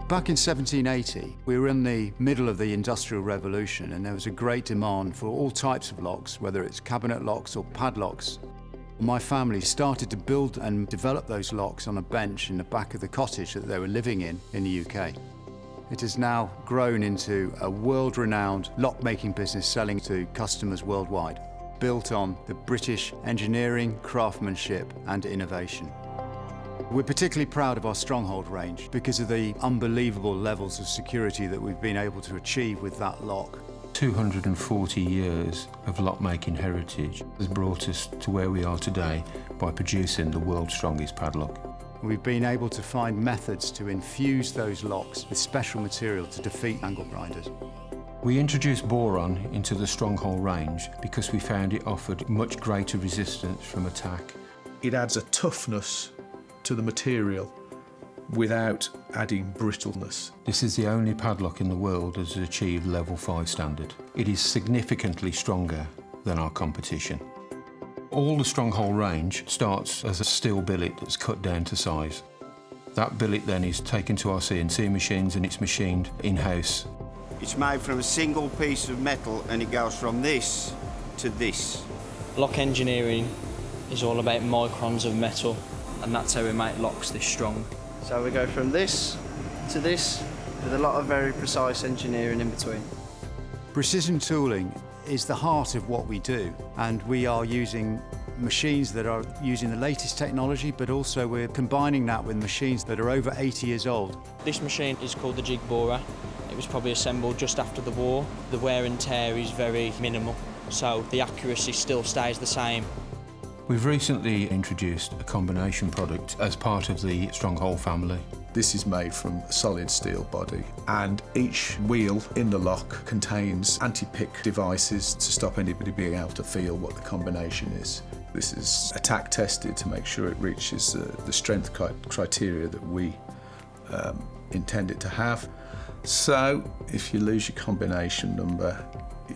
Back in 1780, we were in the middle of the Industrial Revolution, and there was a great demand for all types of locks, whether it's cabinet locks or padlocks. My family started to build and develop those locks on a bench in the back of the cottage that they were living in the UK. It has now grown into a world-renowned lock-making business selling to customers worldwide, built on the British engineering, craftsmanship and innovation. We're particularly proud of our Stronghold range because of the unbelievable levels of security that we've been able to achieve with that lock. 240 years of lock-making heritage has brought us to where we are today by producing the world's strongest padlock. We've been able to find methods to infuse those locks with special material to defeat angle grinders. We introduced boron into the Stronghold range because we found it offered much greater resistance from attack. It adds a toughness to the material without adding brittleness. This is the only padlock in the world that has achieved level 5 standard. It is significantly stronger than our competition. All the Stronghold range starts as a steel billet that's cut down to size. That billet then is taken to our CNC machines and it's machined in-house. It's made from a single piece of metal and it goes from this to this. Lock engineering is all about microns of metal, and that's how we make locks this strong. So we go from this to this with a lot of very precise engineering in between. Precision tooling is the heart of what we do, and we are using machines that are using the latest technology, but also we're combining that with machines that are over 80 years old. This machine is called the jig borer. It was probably assembled just after the war. The wear and tear is very minimal, so the accuracy still stays the same. We've recently introduced a combination product as part of the Stronghold family. This is made from a solid steel body, and each wheel in the lock contains anti-pick devices to stop anybody being able to feel what the combination is. This is attack tested to make sure it reaches the strength criteria that we intend it to have. So if you lose your combination number,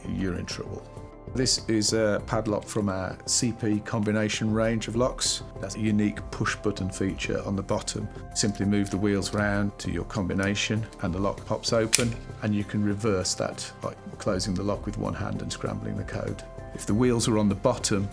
you're in trouble. This is a padlock from our CP combination range of locks. That's a unique push button feature on the bottom. Simply move the wheels round to your combination and the lock pops open, and you can reverse that by closing the lock with one hand and scrambling the code. If the wheels were on the bottom,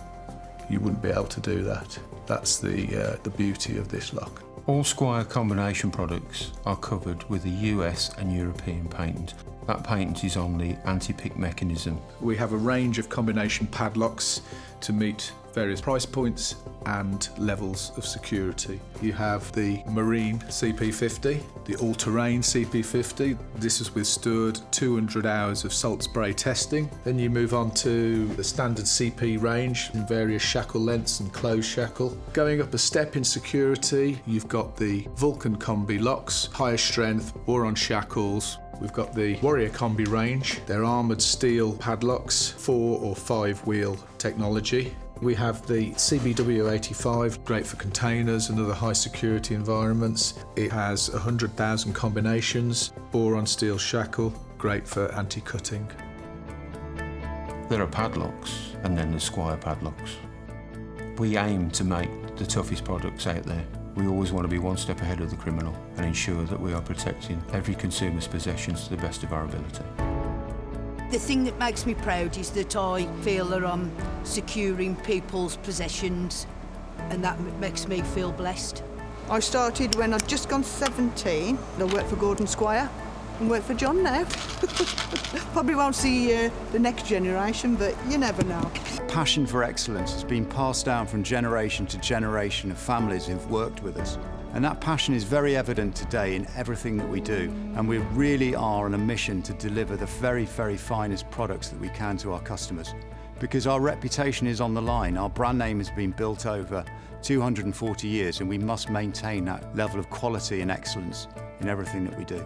you wouldn't be able to do that. That's the beauty of this lock. All Squire combination products are covered with a US and European patent. That patent is on the anti-pick mechanism. We have a range of combination padlocks to meet various price points and levels of security. You have the Marine CP50, the All-Terrain CP50. This has withstood 200 hours of salt spray testing. Then you move on to the standard CP range in various shackle lengths and closed shackle. Going up a step in security, you've got the Vulcan Combi locks, higher strength, boron shackles. We've got the Warrior Combi range. They're armoured steel padlocks, 4 or 5 wheel technology. We have the CBW85, great for containers and other high security environments. It has 100,000 combinations, boron steel shackle, great for anti-cutting. There are padlocks and then the Squire padlocks. We aim to make the toughest products out there. We always want to be one step ahead of the criminal and ensure that we are protecting every consumer's possessions to the best of our ability. The thing that makes me proud is that I feel that I'm securing people's possessions, and that makes me feel blessed. I started when I'd just gone 17. I worked for Gordon Squire and work for John now. Probably won't see the next generation, but you never know. Passion for excellence has been passed down from generation to generation of families who've worked with us. And that passion is very evident today in everything that we do. And we really are on a mission to deliver the very, very finest products that we can to our customers. Because our reputation is on the line. Our brand name has been built over 240 years, and we must maintain that level of quality and excellence in everything that we do.